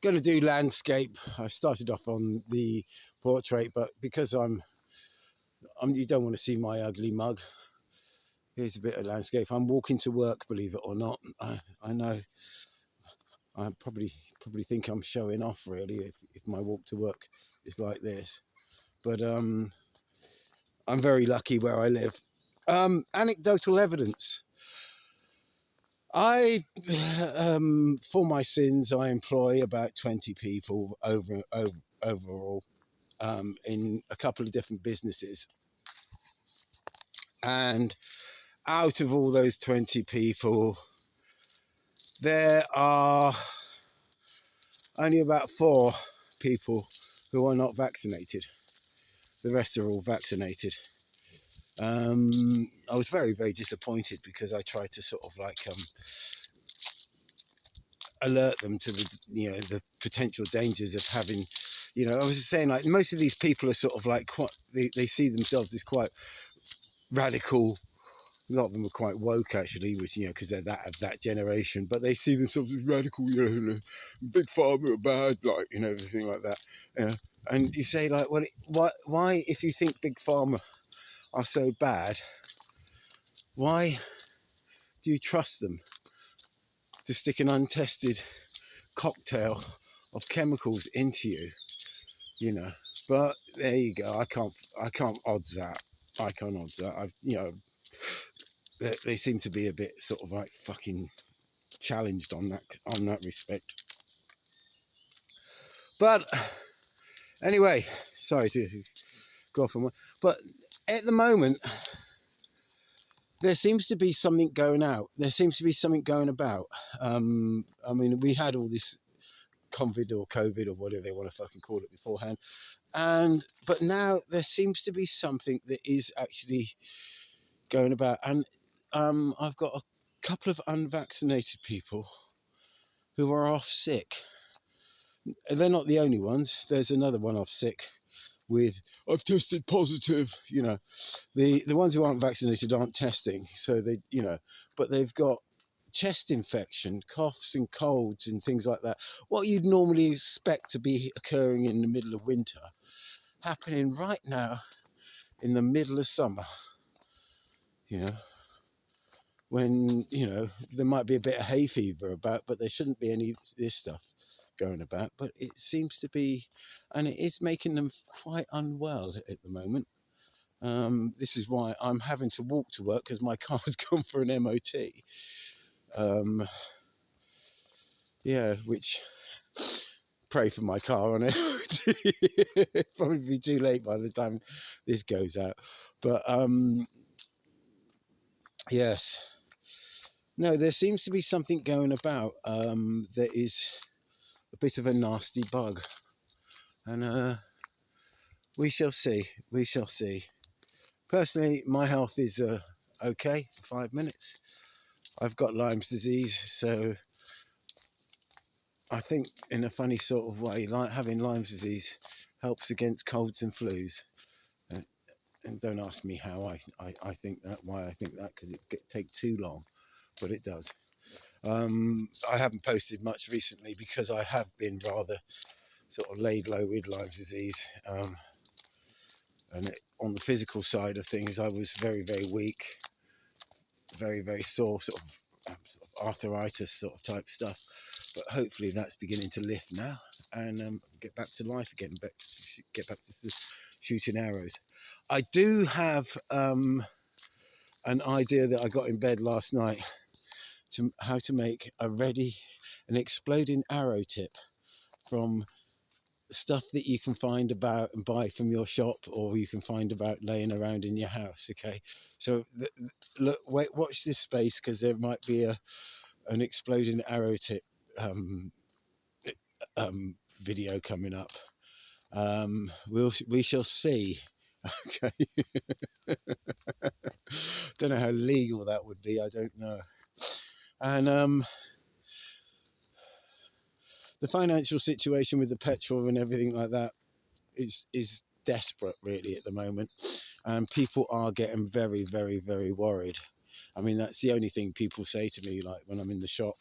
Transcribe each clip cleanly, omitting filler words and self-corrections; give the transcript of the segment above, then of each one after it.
going to do landscape. I started off on the portrait, but because you don't want to see my ugly mug. Here's a bit of landscape. I'm walking to work, believe it or not. I know I probably think I'm showing off really if my walk to work is like this, but I'm very lucky where I live. Anecdotal evidence. For my sins, I employ about 20 people overall in a couple of different businesses. And out of all those 20 people, there are only about 4 people who are not vaccinated. The rest are all vaccinated. I was very, very disappointed because I tried to sort of like alert them to the potential dangers of having, I was saying like most of these people are sort of like quite, they see themselves as quite radical. A lot of them are quite woke actually, which because they're that generation, but they see themselves as radical, big pharma are bad, like everything like that. And you say like, well, why if you think big pharma are so bad, why do you trust them to stick an untested cocktail of chemicals into you? But there you go. I can't odds that. They seem to be a bit sort of like fucking challenged on that respect. But anyway, sorry to go off on one, but at the moment there seems to be something going out. There seems to be something going about. I mean, we had all this COVID or whatever they want to fucking call it beforehand, but now there seems to be something that is actually going about, and I've got a couple of unvaccinated people who are off sick. They're not the only ones. There's another one off sick with, I've tested positive. The ones who aren't vaccinated aren't testing, so they, but they've got chest infection, coughs and colds and things like that. What you'd normally expect to be occurring in the middle of winter, happening right now in the middle of summer. When there might be a bit of hay fever about, but there shouldn't be any of this stuff going about. But it seems to be, and it is making them quite unwell at the moment. This is why I'm having to walk to work, because my car's gone for an MOT. Which, pray for my car on it. Probably be too late by the time this goes out. But yes. No, there seems to be something going about that is a bit of a nasty bug. And we shall see. We shall see. Personally, my health is okay for 5 minutes. I've got Lyme's disease, so I think in a funny sort of way, like having Lyme's disease helps against colds and flus. And don't ask me how I think that, why I think that, because it take too long, but it does. I haven't posted much recently because I have been rather sort of laid low with Lyme's disease. On the physical side of things, I was very, very weak, very, very sore, sort of arthritis sort of type stuff. But hopefully that's beginning to lift now, and get back to life again, get back to shooting arrows. I do have an idea that I got in bed last night to how to make an exploding arrow tip from stuff that you can find about and buy from your shop, or you can find about laying around in your house. Okay, so look, wait, watch this space, because there might be an exploding arrow tip video coming up. We shall see. Okay. Don't know how legal that would be. I don't know. And the financial situation with the petrol and everything like that is desperate really at the moment, and people are getting very, very, very worried. I mean, that's the only thing people say to me, like when I'm in the shop,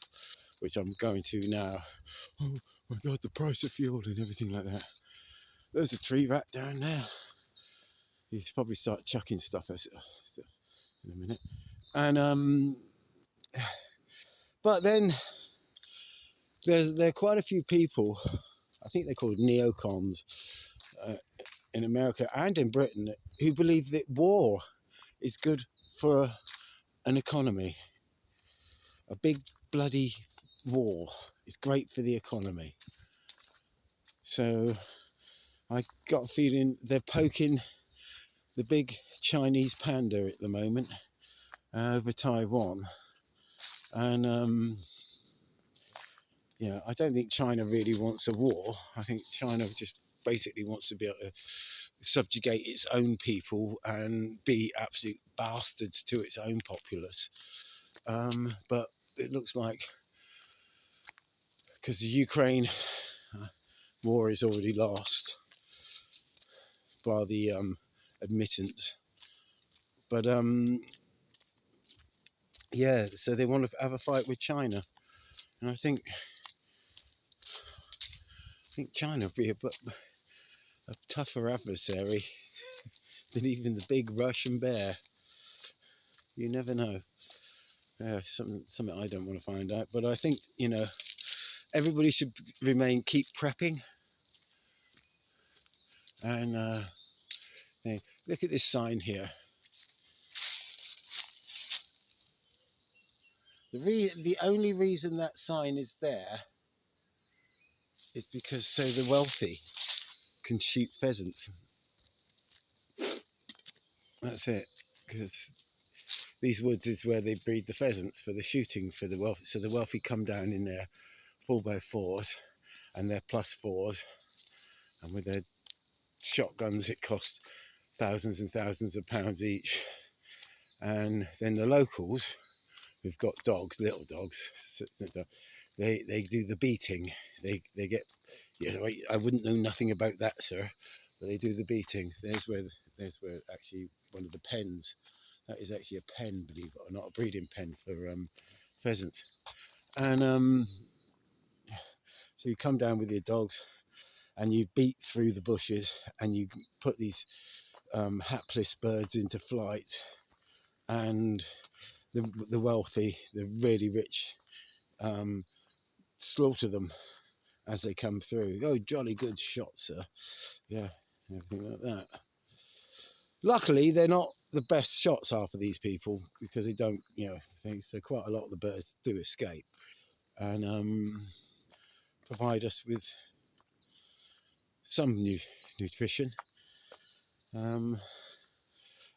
which I'm going to now. Oh, my God, the price of fuel and everything like that. There's a tree rat down there. He's probably start chucking stuff at in a minute. And but then there are quite a few people, I think they're called neocons, uh, in America and in Britain, who believe that war is good for an economy. A big bloody war is great for the economy. So I got a feeling they're poking the big Chinese panda at the moment over Taiwan. And I don't think China really wants a war. I think China just basically wants to be able to subjugate its own people and be absolute bastards to its own populace. But it looks like, because the Ukraine war is already lost by the admittance. But so they want to have a fight with China, and I think China would be a tougher adversary than even the big Russian bear. You never know. Something I don't want to find out, but I think everybody should keep prepping. And hey, look at this sign here. The only reason that sign is there is because so the wealthy can shoot pheasants. That's it. Because these woods is where they breed the pheasants for the shooting for the wealthy. So the wealthy come down in their 4x4s and their +4s, and with their shotguns it costs thousands and thousands of pounds each. And then the locals, who've got dogs, little dogs, they do the beating. They get, I wouldn't know nothing about that, sir, but they do the beating. There's where actually one of the pens. That is actually a pen, believe it or not, a breeding pen for pheasants. And so you come down with your dogs and you beat through the bushes and you put these hapless birds into flight, and the wealthy, the really rich, slaughter them as they come through. Oh, jolly good shot, sir. Yeah, everything like that. Luckily, they're not the best shots, half of these people, because they don't, think so. Quite a lot of the birds do escape and provide us with some nutrition. And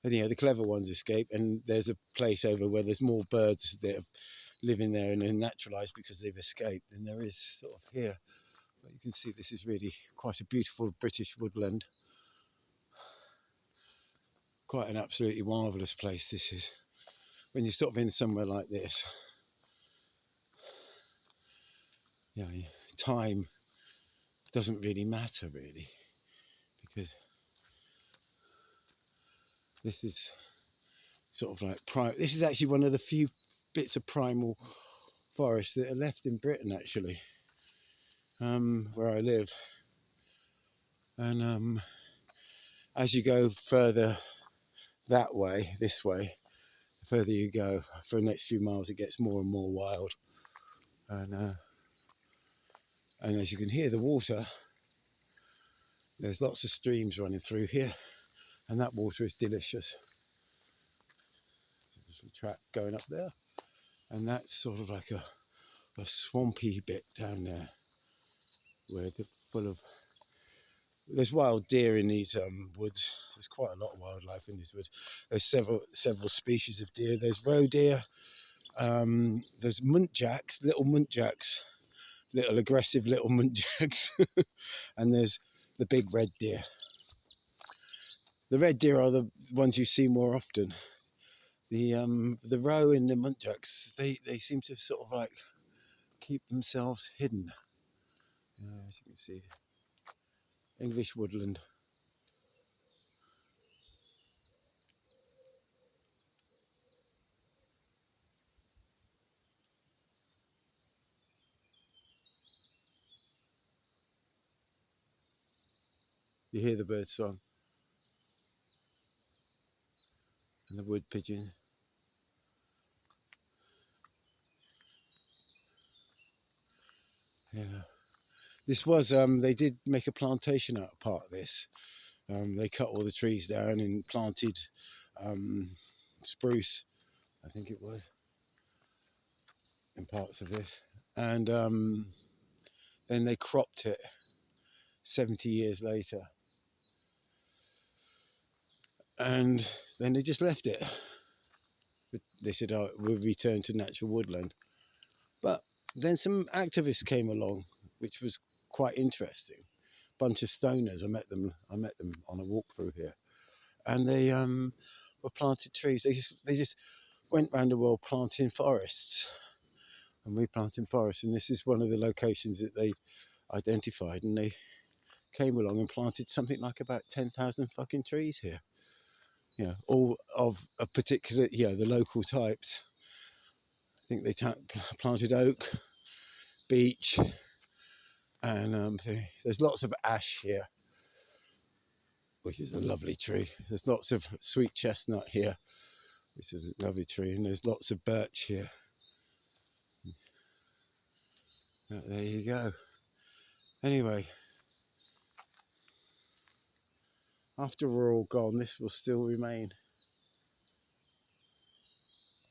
the clever ones escape, and there's a place over where there's more birds that are living there and they're naturalised because they've escaped than there is sort of here. But you can see this is really quite a beautiful British woodland. Quite an absolutely marvellous place this is. When you're sort of in somewhere like this, time doesn't really matter, really, because this is sort of like this is actually one of the few bits of primal forest that are left in Britain, actually, where I live. And as you go further that way, this way, the further you go for the next few miles, it gets more and more wild. And as you can hear the water, there's lots of streams running through here, and that water is delicious. There's a track going up there, and that's sort of like a swampy bit down there where they're full of. There's wild deer in these woods. There's quite a lot of wildlife in these woods. There's several species of deer. There's roe deer. There's muntjacs, little aggressive little muntjacs, and there's the big red deer. The red deer are the ones you see more often. The roe and the muntjacs, they seem to sort of like keep themselves hidden. As you can see, English woodland. You hear the bird song and the wood pigeon. Yeah. This was, they did make a plantation out of part of this. They cut all the trees down and planted spruce, I think it was, in parts of this. And then they cropped it 70 years later. And then they just left it. They said, oh, we'll return to natural woodland. But then some activists came along, which was quite interesting. Bunch of stoners. I met them on a walk through here. And they were planted trees. They just went around the world planting forests and replanting forests. And this is one of the locations that they identified. And they came along and planted something like about 10,000 fucking trees here. You know, all of a particular, the local types. I think they planted oak, beech, and there's lots of ash here, which is a lovely tree. There's lots of sweet chestnut here, which is a lovely tree, and there's lots of birch here. There you go. Anyway, after we're all gone, this will still remain.